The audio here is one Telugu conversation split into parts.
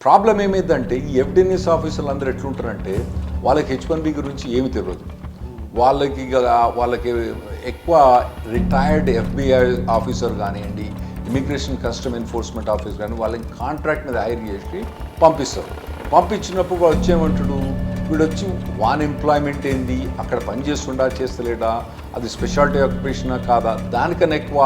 ప్రాబ్లం ఏమైందంటే ఈ ఎఫ్డిఎన్ఎస్ ఆఫీసర్లు అందరూ ఎట్లుంటారంటే వాళ్ళకి H1B గురించి ఏమి తెలియదు. వాళ్ళకి ఎక్కువ రిటైర్డ్ FBI ఆఫీసర్ కానివ్వండి, ఇమిగ్రేషన్ కస్టమ్ ఎన్ఫోర్స్మెంట్ ఆఫీసర్ కానీ వాళ్ళకి కాంట్రాక్ట్ మీద హైర్ చేసి పంపిస్తారు. పంపించినప్పుడు వాడు వచ్చేమంటాడు, వీడు వచ్చి వాన్ ఎంప్లాయ్మెంట్ ఏంది, అక్కడ పని చేస్తుండా చేస్తలేడా, అది స్పెషాలిటీ ఆక్యుపేషనా కాదా, దానికన్నా ఎక్కువ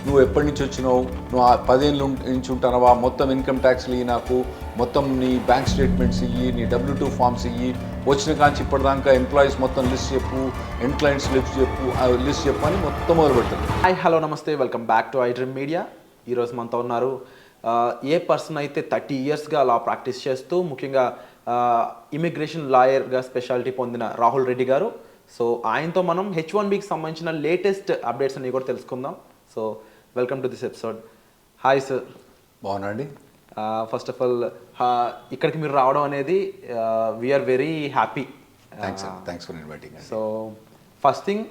నువ్వు ఎప్పటి నుంచి వచ్చినావు, నువ్వు 10 ఏళ్ళ నుంచి ఉంటానవా, మొత్తం ఇన్కమ్ ట్యాక్స్లు ఇయ్యి, నాకు మొత్తం నీ బ్యాంక్ స్టేట్మెంట్స్ ఇయ్యి, నీ W2 ఫామ్స్ ఇయ్యి, వచ్చిన కాంచి ఇప్పటిదాకా ఎంప్లాయీస్ మొత్తం లిస్ట్ చెప్పు, ఎండ్ క్లయింట్స్ లిస్ట్ చెప్పు అని మొత్తం మొదలు పెడతారు. హాయ్ హలో నమస్తే, welcome back to iDream media. ఈరోజు మనతో ఉన్నారు ఏ పర్సన్ అయితే 30 ఇయర్స్గా లా ప్రాక్టీస్ చేస్తూ ముఖ్యంగా ఇమిగ్రేషన్ లాయర్గా స్పెషాలిటీ పొందిన రాహుల్ రెడ్డి గారు. సో ఆయనతో మనం H1Bకి సంబంధించిన లేటెస్ట్ అప్డేట్స్ అన్ని కూడా తెలుసుకుందాం. So welcome to this episode. Hi sir. బాగున్నాండి. ఫస్ట్ ఆఫ్ ఆల్ ఇక్కడికి మీరు రావడం అనేది we are very happy. Thanks for inviting. So first thing,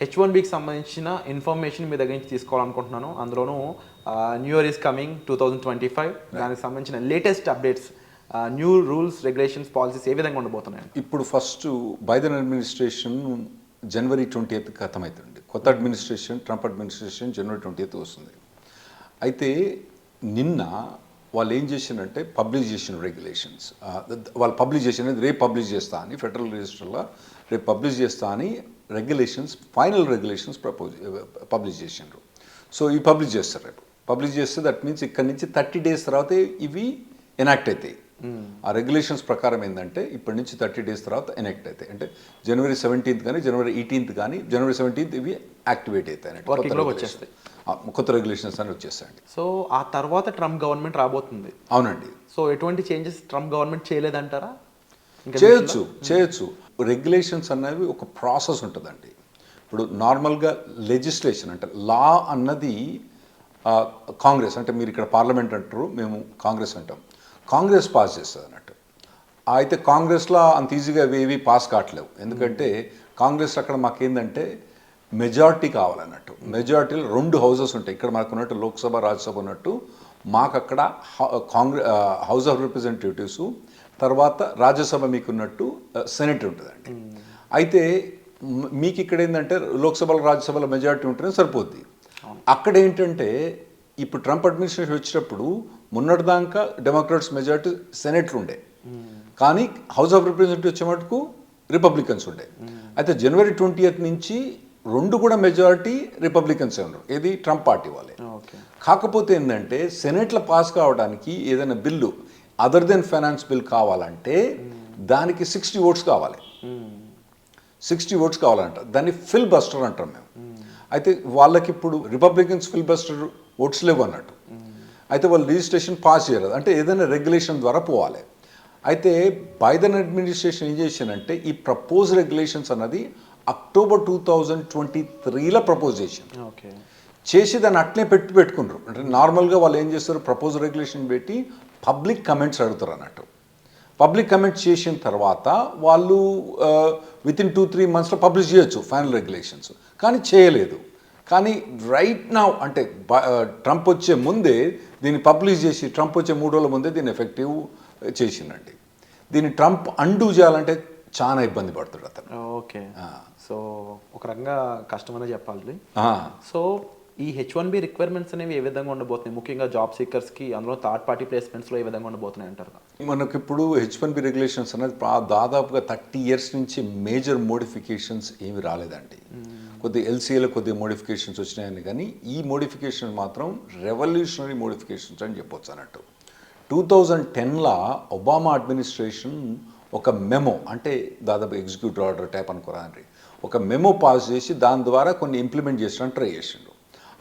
H1Bకి సంబంధించిన ఇన్ఫర్మేషన్ మీ దగ్గర నుంచి తీసుకోవాలనుకుంటున్నాను. అందులోనూ న్యూ ఇయర్ ఈస్ కమింగ్ 2025, దానికి సంబంధించిన latest updates, new rules, regulations, policies ఏ విధంగా ఉండబోతున్నాయి? ఇప్పుడు first Biden administration January 20th ఖతమవుతుంది. కొత్త administration, Trump administration January 20th వస్తుంది. అయితే నిన్న వాళ్ళు ఏం చేసినంటే పబ్లిష్ చేసిన రెగ్యులేషన్స్, వాళ్ళు పబ్లిష్ చేసిన రేపు పబ్లిష్ చేస్తా అని ఫెడరల్ రిజిస్టర్లో రేపు పబ్లిష్ చేస్తా అని రెగ్యులేషన్స్, ఫైనల్ రెగ్యులేషన్స్ పబ్లిష్ చేసినారు. సో ఇవి పబ్లిష్ చేస్తారు. రేపు పబ్లిష్ చేస్తే దట్ మీన్స్ ఇక్కడ నుంచి 30 days తర్వాత ఇవి ఎనాక్ట్ అవుతాయి. ఆ రెగ్యులేషన్స్ ప్రకారం ఏంటంటే ఇప్పటి నుంచి 30 days తర్వాత ఎనాక్ట్ అవుతాయి. అంటే January 17th కానీ January 18th కానీ January 17th ఇవి యాక్టివేట్ అవుతాయి, వచ్చేస్తాయి, కొత్త రెగ్యులేషన్స్ అని వచ్చేస్తాయండి. సో ఆ తర్వాత ట్రంప్ గవర్నమెంట్ రాబోతుంది. అవునండి. సో ఎటువంటి చేంజెస్ ట్రంప్ గవర్నమెంట్ చేయలేదంటారా? చేయొచ్చు. రెగ్యులేషన్స్ అనేవి ఒక ప్రాసెస్ ఉంటుందండి. ఇప్పుడు నార్మల్గా లెజిస్లేషన్ అంటే లా అన్నది కాంగ్రెస్, అంటే మీరు ఇక్కడ పార్లమెంట్ అంటారు, మేము కాంగ్రెస్ అంటాం. కాంగ్రెస్ పాస్ చేస్తుంది అన్నట్టు. అయితే కాంగ్రెస్లో అంత ఈజీగా ఏవి పాస్ కావట్లేవు. ఎందుకంటే కాంగ్రెస్ అక్కడ మాకేందంటే మెజారిటీ కావాలన్నట్టు. మెజారిటీలో 2 హౌజెస్ ఉంటాయి. ఇక్కడ మనకు ఉన్నట్టు లోక్సభ, రాజ్యసభ ఉన్నట్టు మాకు అక్కడ హౌస్ ఆఫ్ రిప్రజెంటేటివ్స్, తర్వాత రాజ్యసభ మీకున్నట్టు సెనెట్ ఉంటుందండి. అయితే మీకు ఇక్కడ ఏంటంటే లోక్సభలో, రాజ్యసభలో మెజారిటీ ఉంటేనే సరిపోద్ది. అక్కడ ఏంటంటే ఇప్పుడు ట్రంప్ అడ్మినిస్ట్రేషన్ వచ్చేటప్పుడు మొన్నటిదాకా డెమోక్రాట్స్ మెజారిటీ సెనెట్లు ఉండే, కానీ హౌస్ ఆఫ్ రిప్రజెంటేటివ్ వచ్చే మటుకు రిపబ్లికన్స్ ఉండే. అయితే January 20th నుంచి 2 కూడా మెజారిటీ రిపబ్లికన్స్ ఉన్నారు, ఏది ట్రంప్ పార్టీ వాళ్ళే. కాకపోతే ఏంటంటే సెనెట్లో పాస్ కావడానికి ఏదైనా bill other than finance bill కావాలంటే దానికి 60 votes కావాలి. 60 votes కావాలంట. దాన్ని ఫిల్ బస్టర్ అంటాం మేము. అయితే వాళ్ళకి ఇప్పుడు రిపబ్లికన్స్ ఫిల్ బస్టర్ ఓట్స్ లేవు అన్నట్టు. అయితే వాళ్ళు రిజిస్ట్రేషన్ పాస్ చేయలేదు, అంటే ఏదైనా రెగ్యులేషన్ ద్వారా పోవాలి. అయితే బైడెన్ అడ్మినిస్ట్రేషన్ ఏం చేశానంటే ఈ ప్రపోజ్ రెగ్యులేషన్స్ అన్నది October 2023లో ప్రపోజ్ చేసి దాన్ని అట్లే పెట్టుకున్నారు. అంటే నార్మల్గా వాళ్ళు ఏం చేస్తారు, ప్రపోజ్ రెగ్యులేషన్ పెట్టి పబ్లిక్ కమెంట్స్ అడుగుతారు అన్నట్టు. పబ్లిక్ కమెంట్స్ చేసిన తర్వాత వాళ్ళు వితిన్ 2-3 monthsలో పబ్లిష్ చేయొచ్చు ఫైనల్ రెగ్యులేషన్స్, కానీ చేయలేదు. కానీ రైట్ నౌ అంటే ట్రంప్ వచ్చే ముందే దీన్ని పబ్లిష్ చేసి ట్రంప్ వచ్చే 3 రోజుల ముందే దీన్ని ఎఫెక్టివ్ చేసిందండి. దీన్ని ట్రంప్ అండూ చేయాలంటే చాలా ఇబ్బంది పడుతుంది అతను. ఓకే, సో ఒక రకంగా కష్టమనే చెప్పాలి. సో ఈ H1B రిక్వైర్మెంట్స్ అనేవి ఏ విధంగా ఉండబోతున్నాయి, ముఖ్యంగా జాబ్ సీకర్స్కి, అందులో థర్డ్ పార్టీ ప్లేస్మెంట్స్లో ఏ విధంగా ఉండబోతున్నాయి అంటారు? మనకి ఇప్పుడు H1B రెగ్యులేషన్స్ అనేది దాదాపుగా 30 years నుంచి మేజర్ మోడిఫికేషన్స్ ఏమి రాలేదండి. కొద్ది LCAలో కొద్ది మోడిఫికేషన్స్ వచ్చినాయని, కానీ ఈ మోడిఫికేషన్ మాత్రం రెవల్యూషనరీ మోడిఫికేషన్స్ అని చెప్పొచ్చు అన్నట్టు. 2010లో ఒబామా అడ్మినిస్ట్రేషన్ ఒక మెమో, అంటే దాదాపు ఎగ్జిక్యూటివ్ ఆర్డర్ టైప్ అనుకోరాండి, ఒక మెమో పాస్ చేసి దాని ద్వారా కొన్ని ఇంప్లిమెంట్ చేసినట్టు ట్రై చేసిండు.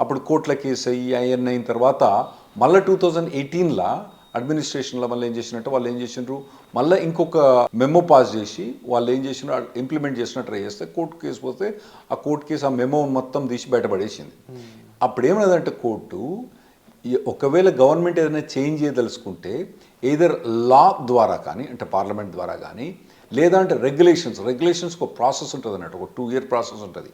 అప్పుడు కోర్టుల కేసు అయిన తర్వాత మళ్ళీ 2018లో అడ్మినిస్ట్రేషన్లో మళ్ళీ ఏం చేసినట్టు వాళ్ళు ఏం చేసినారు, మళ్ళీ ఇంకొక మెమో పాస్ చేసి వాళ్ళు ఏం చేసినారు, ఇంప్లిమెంట్ చేసినట్టు ట్రై చేస్తే కోర్టు కేసు పోతే ఆ కోర్టు కేసు ఆ మెమో మొత్తం తీసి బయటపడేసింది. అప్పుడు ఏమన్నదంటే కోర్టు, ఒకవేళ గవర్నమెంట్ ఏదైనా చేంజ్ చేయదలుచుకుంటే ఎయిదర్ లా ద్వారా కానీ, అంటే పార్లమెంట్ ద్వారా కానీ, లేదంటే రెగ్యులేషన్స్కి ఒక ప్రాసెస్ ఉంటుంది అన్నట్టు, ఒక 2 year ప్రాసెస్ ఉంటుంది.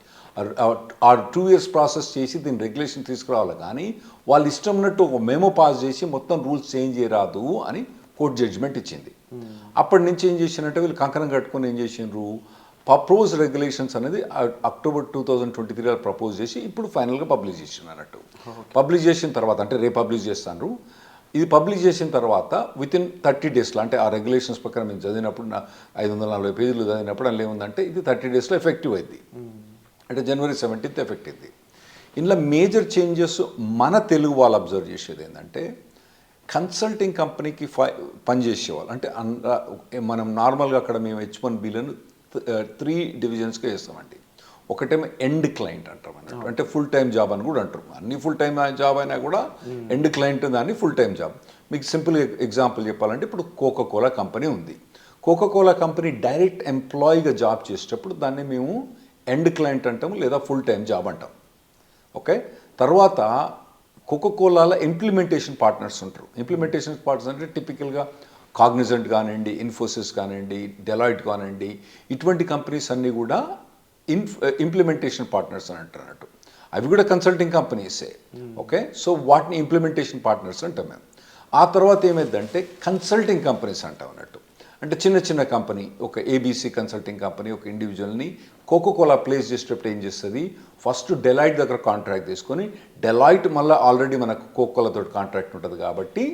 ఆ 2 years ప్రాసెస్ చేసి దీన్ని రెగ్యులేషన్ తీసుకురావాలి. కానీ వాళ్ళు ఇష్టం ఉన్నట్టు ఒక మెమో పాస్ చేసి మొత్తం రూల్స్ చేంజ్ చేయరాదు అని కోర్టు జడ్జిమెంట్ ఇచ్చింది. అప్పటి నుంచి ఏం చేసినట్టే వీళ్ళు కంకణం కట్టుకొని ఏం చేసినారు, ప్రపోజ్ రెగ్యులేషన్స్ అనేది అక్టోబర్ 2023లో ప్రపోజ్ చేసి ఇప్పుడు ఫైనల్గా పబ్లిష్ చేసిన అన్నట్టు. పబ్లిష్ చేసిన తర్వాత అంటే రేపు పబ్లిష్ చేస్తాను. ఇది పబ్లిష్ చేసిన తర్వాత వితిన్ 30 డేస్లో అంటే ఆ రెగ్యులేషన్స్ ప్రకారం మేము చదివినప్పుడు 540 పేజీలు చదివినప్పుడు అందులో ఏముందంటే ఇది 30 డేస్లో ఎఫెక్టివ్ అయింది. అంటే January 17th ఎఫెక్ట్ అయింది. ఇందులో మేజర్ చేంజెస్ మన తెలుగు వాళ్ళు అబ్జర్వ్ చేసేది ఏంటంటే కన్సల్టింగ్ కంపెనీకి పనిచేసేవాళ్ళు అంటే మనం నార్మల్గా అక్కడ మేము H1Bలను 3 డివిజన్స్గా చేస్తామండి. ఒకటేమో ఎండ్ క్లయింట్ అంటాం అన్నట్టు, అంటే ఫుల్ టైం జాబ్ అని కూడా అంటారు. అన్ని ఫుల్ టైం జాబ్ అయినా కూడా ఎండ్ క్లయింట్ దాన్ని ఫుల్ టైం జాబ్. మీకు సింపుల్ ఎగ్జాంపుల్ చెప్పాలంటే ఇప్పుడు కోకోకోలా కంపెనీ ఉంది. కోకోకోలా కంపెనీ డైరెక్ట్ ఎంప్లాయీగా జాబ్ చేసేటప్పుడు దాన్ని మేము ఎండ్ క్లయింట్ అంటాము లేదా ఫుల్ టైం జాబ్ అంటాం. ఓకే, తర్వాత కోకోకోలాలో ఇంప్లిమెంటేషన్ పార్ట్నర్స్ ఉంటారు. ఇంప్లిమెంటేషన్ పార్ట్నర్స్ అంటే టిపికల్గా కాగ్నిజెంట్ కానివ్వండి, ఇన్ఫోసిస్ కానివ్వండి, డెలాయిట్ కానివ్వండి, ఇటువంటి కంపెనీస్ అన్నీ కూడా ఇంప్లిమెంటేషన్ పార్ట్నర్స్ అని అంటారు. అవి కూడా కన్సల్టింగ్ కంపెనీసే. ఓకే, సో వాటిని ఇంప్లిమెంటేషన్ పార్ట్నర్స్ అంటాం మేము. ఆ తర్వాత ఏమైందంటే కన్సల్టింగ్ కంపెనీస్ అంటాం అన్నట్టు. అంటే చిన్న చిన్న కంపెనీ, ఒక ఏబీసీ కన్సల్టింగ్ కంపెనీ ఒక ఇండివిజువల్ని కోకోకోలా ప్లేస్ చేసేటప్పుడు ఏం చేస్తుంది, ఫస్ట్ డెలాయిట్ దగ్గర కాంట్రాక్ట్ తీసుకొని, డెలాయిట్ మళ్ళీ ఆల్రెడీ మనకు కోకోకోలాతో కాంట్రాక్ట్ ఉంటుంది కాబట్టి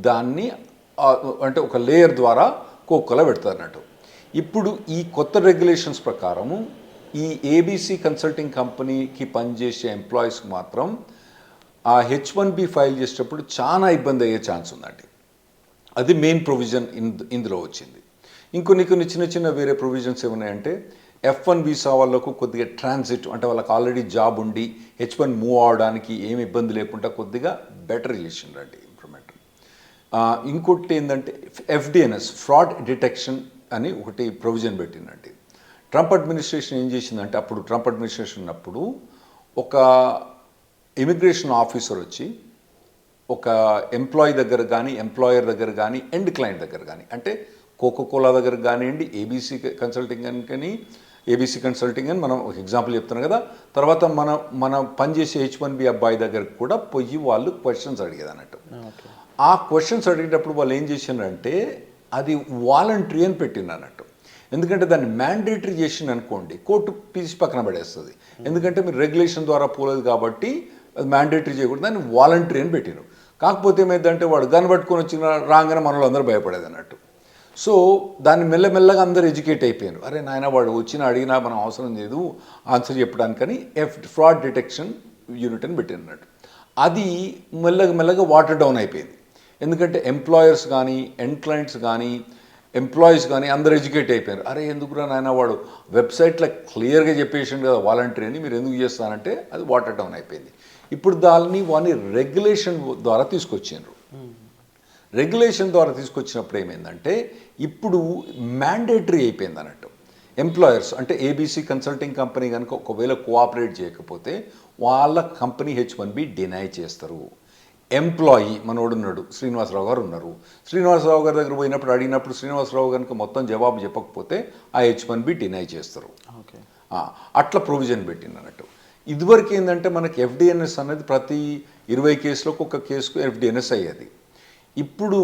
దాన్ని అంటే ఒక లేయర్ ద్వారా కోకోకోలా పెడతారు అన్నట్టు. ఇప్పుడు ఈ కొత్త రెగ్యులేషన్స్ ప్రకారము ఈ ఏబీసీ కన్సల్టింగ్ కంపెనీకి పనిచేసే ఎంప్లాయీస్కి మాత్రం ఆ H1B ఫైల్ చేసేటప్పుడు చాలా ఇబ్బంది అయ్యే ఛాన్స్ ఉందండి. అది మెయిన్ ప్రొవిజన్ ఇందులో వచ్చింది. కొన్ని చిన్న చిన్న వేరే ప్రొవిజన్స్ ఏమున్నాయంటే F1 వీసా వాళ్ళకు కొద్దిగా ట్రాన్సిట్ అంటే వాళ్ళకి ఆల్రెడీ జాబ్ ఉండి H1 మూవ్ అవడానికి ఏమి ఇబ్బంది లేకుండా కొద్దిగా బెటర్ చేసిండ్రండి ఇంప్రూవ్మెంట్. ఇంకోటి ఏంటంటే FDNS ఫ్రాడ్ డిటెక్షన్ అని ఒకటి ప్రొవిజన్ పెట్టిందండి. ట్రంప్ అడ్మినిస్ట్రేషన్ ఏం చేసిందంటే అప్పుడు ట్రంప్ అడ్మినిస్ట్రేషన్ ఉన్నప్పుడు ఒక ఇమిగ్రేషన్ ఆఫీసర్ వచ్చి ఒక ఎంప్లాయీ దగ్గర కానీ ఎంప్లాయర్ దగ్గర కానీ ఎండ్ క్లయింట్ దగ్గర కానీ అంటే కోకోకోలా దగ్గర కానివ్వండి, ఏబీసీ కన్సల్టింగ్ అని ఏబీసీ కన్సల్టింగ్ అని మనం ఒక ఎగ్జాంపుల్ చెప్తున్నాం కదా. తర్వాత మన పనిచేసే H1B అబ్బాయి దగ్గరకు కూడా పోయి వాళ్ళు క్వశ్చన్స్ అడిగేది అన్నట్టు. ఆ క్వశ్చన్స్ అడిగేటప్పుడు వాళ్ళు ఏం చేసిండ్రంటే అది వాలంటరీ అని పెట్టింది అన్నట్టు. ఎందుకంటే దాన్ని మ్యాండేటరీ చేసింది అనుకోండి కోర్టు పీసి పక్కన పడేస్తుంది. ఎందుకంటే మీరు రెగ్యులేషన్ ద్వారా పోలేదు కాబట్టి అది మ్యాండేటరీ చేయకూడదు, దాన్ని వాలంటరీ అని పెట్టినారు. కాకపోతే ఏమైందంటే వాడు గన్ పట్టుకొని వచ్చిన రాగానే మనలో అందరూ భయపడేది అన్నట్టు. సో దాన్ని మెల్లమెల్లగా అందరూ ఎడ్యుకేట్ అయిపోయారు. అరే నాయన వాడు వచ్చినా అడిగినా మనం అవసరం లేదు ఆన్సర్ చెప్పడానికని ఫ్రాడ్ డిటెక్షన్ యూనిట్ అని పెట్టినట్టు. అది మెల్లగా వాటర్ డౌన్ అయిపోయింది. ఎందుకంటే ఎంప్లాయర్స్ కానీ ఎండ్ క్లయింట్స్ కానీ ఎంప్లాయీస్ కానీ అందరు ఎడ్యుకేట్ అయిపోయారు. అరే ఎందుకురా నాయన వాడు వెబ్సైట్లో క్లియర్గా చెప్పేసిండు కదా వాలంటరీ అని, మీరు ఎందుకు చేస్తానంటే అది వాటర్ డౌన్ అయిపోయింది. ఇప్పుడు వాడిని రెగ్యులేషన్ ద్వారా తీసుకొచ్చిండ్రు. రెగ్యులేషన్ ద్వారా తీసుకొచ్చినప్పుడు ఏమైందంటే ఇప్పుడు మ్యాండేటరీ అయిపోయింది అన్నట్టు. ఎంప్లాయర్స్ అంటే ఏబీసీ కన్సల్టింగ్ కంపెనీ కనుక ఒకవేళ కోఆపరేట్ చేయకపోతే వాళ్ళ కంపెనీ H1B డినై చేస్తారు. ఎంప్లాయీ మనోడు ఉన్నాడు, శ్రీనివాసరావు గారు ఉన్నారు. శ్రీనివాసరావు గారి దగ్గర పోయినప్పుడు అడిగినప్పుడు శ్రీనివాసరావు కనుక మొత్తం జవాబు చెప్పకపోతే ఆ H1B డినై చేస్తారు. అట్లా ప్రొవిజన్ పెట్టింది అన్నట్టు. ఇదివరకు ఏంటంటే మనకి FDNS అనేది ప్రతి 20 కేసులకు ఒక కేసుకు FDNS అయ్యేది. ఇప్పుడు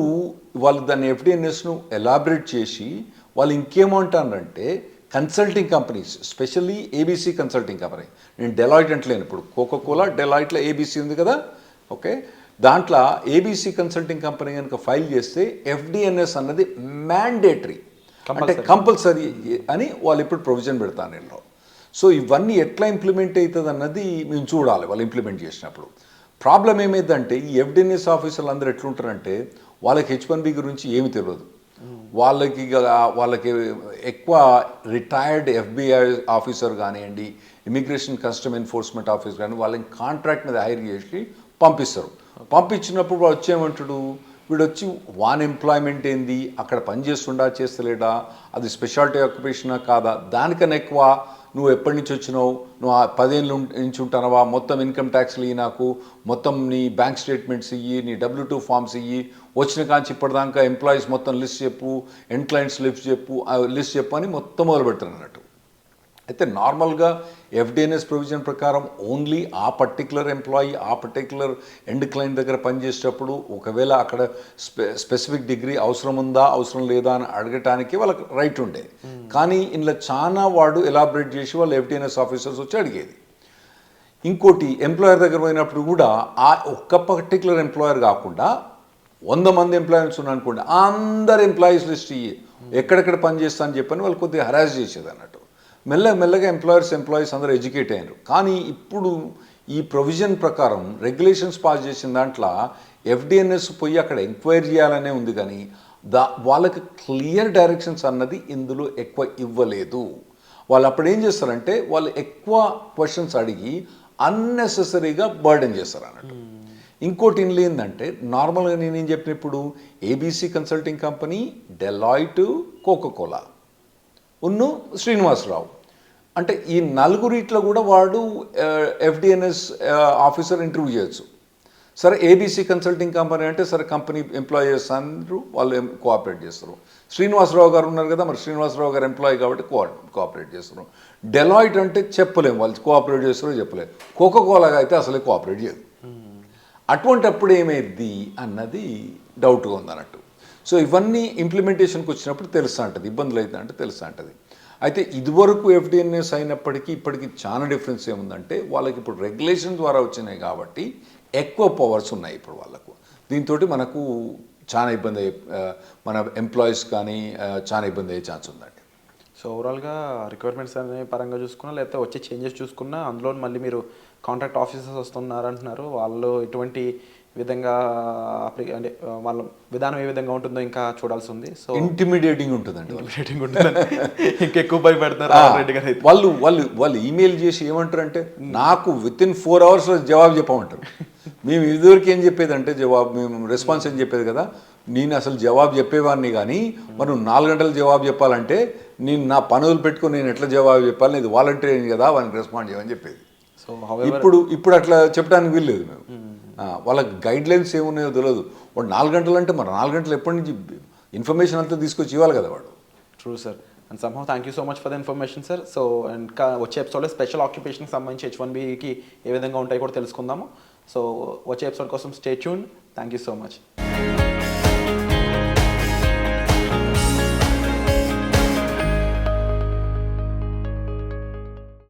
వాళ్ళు దాన్ని FDNSను ఎలాబరేట్ చేసి వాళ్ళు ఇంకేమంటారంటే consulting companies specially ABC consulting company, నేను డెలాయిట్ అంటలేను, ఇప్పుడు కోకోకోలా డెలాయిట్లో ఏబీసీ ఉంది కదా. ఓకే, దాంట్లో ఏబీసీ కన్సల్టింగ్ కంపెనీ కనుక ఫైల్ చేస్తే FDNS అన్నది మ్యాండేటరీ అంటే కంపల్సరీ అని వాళ్ళు ఇప్పుడు ప్రొవిజన్ పెడతాను నేను. సో ఇవన్నీ ఎట్లా ఇంప్లిమెంట్ అవుతుంది అన్నది మేము చూడాలి వాళ్ళు ఇంప్లిమెంట్ చేసినప్పుడు. ప్రాబ్లం ఏమైందంటే ఈ FDNS ఆఫీసర్లు అందరూ ఎట్లుంటారంటే వాళ్ళకి H1B గురించి ఏమి తెలియదు. వాళ్ళకి ఎక్కువ రిటైర్డ్ FBI ఆఫీసర్ కానివ్వండి, ఇమిగ్రేషన్ కస్టమ్ ఎన్ఫోర్స్మెంట్ ఆఫీసర్ కానీ వాళ్ళని కాంట్రాక్ట్ మీద హైర్ చేసి పంపిస్తారు. పంపించినప్పుడు వాడు వచ్చేయమంటాడు, వీడు వచ్చి వాన్ ఎంప్లాయ్మెంట్ ఏంది, అక్కడ పనిచేస్తుండా చేస్తలేడా, అది స్పెషాలిటీ ఆక్యుపేషనా కాదా, దానికన్నా ఎక్కువ నువ్వు ఎప్పటి నుంచి వచ్చినావు, నువ్వు 10 ఏళ్ళ నుంచి ఉంటానవా, మొత్తం ఇన్కమ్ ట్యాక్స్లు ఇయ్యి, నాకు మొత్తం నీ బ్యాంక్ స్టేట్మెంట్స్ ఇయ్యి, నీ W2 ఫామ్స్ ఇయ్యి, వచ్చిన కాంచి ఇప్పటిదాకా ఎంప్లాయీస్ మొత్తం లిస్ట్ చెప్పు, ఎండ్ క్లయింట్స్ లిస్ట్ చెప్పు అని మొత్తం మొదలు పెడతారు అన్నట్టు. అయితే నార్మల్గా ఎఫ్డిఎన్ఎస్ ప్రొవిజన్ ప్రకారం ఓన్లీ ఆ పర్టికులర్ ఎంప్లాయీ ఆ పర్టికులర్ ఎండ్ క్లయింట్ దగ్గర పనిచేసేటప్పుడు ఒకవేళ అక్కడ స్పెసిఫిక్ డిగ్రీ అవసరం ఉందా అవసరం లేదా అని అడగటానికి వాళ్ళకి రైట్ ఉండేది. కానీ ఇందులో చాలా వాడు ఎలాబరేట్ చేసి వాళ్ళు ఎఫ్డిఎన్ఎస్ ఆఫీసర్స్ వచ్చి అడిగేది. ఇంకోటి ఎంప్లాయర్ దగ్గర పోయినప్పుడు కూడా ఆ ఒక్క పర్టికులర్ ఎంప్లాయర్ కాకుండా 100 మంది ఎంప్లాయీస్ ఉన్నారనుకోండి, అందరు ఎంప్లాయీస్ లిస్ట్ ఇయ్యి ఎక్కడెక్కడ పని చేస్తా అని చెప్పని వాళ్ళు కొద్దిగా హరాస్ చేసేది అన్నట్టు. మెల్లగా ఎంప్లాయీస్ అందరూ ఎడ్యుకేట్ అయ్యారు. కానీ ఇప్పుడు ఈ ప్రొవిజన్ ప్రకారం రెగ్యులేషన్స్ పాస్ చేసిన దాంట్లో ఎఫ్డిఎన్ఎస్ పోయి అక్కడ ఎంక్వైరీ చేయాలనే ఉంది, కానీ వాళ్ళకి క్లియర్ డైరెక్షన్స్ అన్నది ఇందులో ఎక్కువ ఇవ్వలేదు. వాళ్ళు అప్పుడు ఏం చేస్తారంటే వాళ్ళు ఎక్కువ క్వశ్చన్స్ అడిగి అన్నెసెసరీగా బర్డెన్ చేస్తారు అన్నట్టు. ఇంకోటి ఇందులో ఏంటంటే నార్మల్గా నేనేం చెప్పినప్పుడు ABC consulting company, Deloitte, Coca Cola ఉన్ను శ్రీనివాసరావు అంటే ఈ నలుగురిట్లో కూడా వాడు ఎఫ్డిఎన్ఎస్ ఆఫీసర్ ఇంటర్వ్యూ చేయొచ్చు. సరే ఏబీసీ కన్సల్టింగ్ కంపెనీ అంటే సరే కంపెనీ ఎంప్లాయీస్ అందరూ వాళ్ళు కోఆపరేట్ చేస్తారు. శ్రీనివాసరావు గారు ఉన్నారు కదా, మరి శ్రీనివాసరావు గారు ఎంప్లాయీ కాబట్టి కోఆపరేట్ చేస్తారు. డెలాయిట్ అంటే చెప్పలేము వాళ్ళు కోఆపరేట్ చేస్తారో చెప్పలేము. కోకోకోలాగా అయితే అసలే కోఆపరేట్ చేయదు. అటువంటప్పుడు ఏమైంది అన్నది డౌట్గా ఉందన్నట్టు. సో ఇవన్నీ ఇంప్లిమెంటేషన్కి వచ్చినప్పుడు తెలుస్తూ ఉంటుంది, ఇబ్బందులు అవుతా అంటే తెలుస్తూ ఉంటుంది. అయితే ఇదివరకు ఎఫ్డిఎన్ఎస్ అయినప్పటికీ ఇప్పటికి చాలా డిఫరెన్స్ ఏముందంటే వాళ్ళకి ఇప్పుడు రెగ్యులేషన్ ద్వారా వచ్చినాయి కాబట్టి ఎక్కువ పవర్స్ ఉన్నాయి ఇప్పుడు వాళ్ళకు. దీంతో మనకు చాలా ఇబ్బంది మన ఎంప్లాయీస్ కానీ చాలా ఇబ్బంది అయ్యే ఛాన్స్ ఉందండి. సో ఓవరాల్గా రిక్వైర్మెంట్స్ అనే పరంగా చూసుకున్నా లేకపోతే వచ్చే చేంజెస్ చూసుకున్నా అందులో మళ్ళీ మీరు కాంట్రాక్ట్ ఆఫీసర్స్ వస్తున్నారు అంటున్నారు. వాళ్ళు ఎటువంటి విధంగా అంటే వాళ్ళ విధానం ఏ విధంగా ఉంటుందో ఇంకా చూడాల్సి ఉంది. సో ఇంటిమిడియేటింగ్ ఉంటుందండి, ఇంటిమిడియేటింగ్ ఉంటుంది, ఇంకెక్కువ భయపెడతారు రెడ్డి గారు అయితే. వాళ్ళు ఈమెయిల్ చేసి ఏమంటారంటే నాకు విత్ ఇన్ 4 hours జవాబు చెప్పమంటారు. మేము ఇదివరకు ఏం చెప్పేదంటే మేము రెస్పాన్స్ ఏం చెప్పేది కదా, నేను అసలు జవాబు చెప్పేవాడిని కానీ మరి 4 గంటలు జవాబు చెప్పాలంటే నేను నా పనులు పెట్టుకుని నేను ఎట్లా జవాబు చెప్పాలి, ఇది వాలంటీర్ కదా వాళ్ళని రెస్పాండ్ చేయమని చెప్పేది. సో ఇప్పుడు అట్లా చెప్పడానికి వీల్లేదు. మేము వాళ్ళకి గైడ్ లైన్స్ ఏమున్నాయో తెలియదు. వాడు 4 గంటలు అంటే మరి 4 గంటలు ఎప్పటి నుంచి ఇన్ఫర్మేషన్ అంతా తీసుకొచ్చి ఇవ్వాలి కదా వాడు. True sir. And somehow thank you so much for the information sir. So and వచ్చే ఎపిసోడ్లో స్పెషల్ ఆక్యుపేషన్కి సంబంధించి H1Bకి ఏ విధంగా ఉంటాయో కూడా తెలుసుకుందాము. సో వచ్చే ఎపిసోడ్ కోసం stay tune. Thank you so much.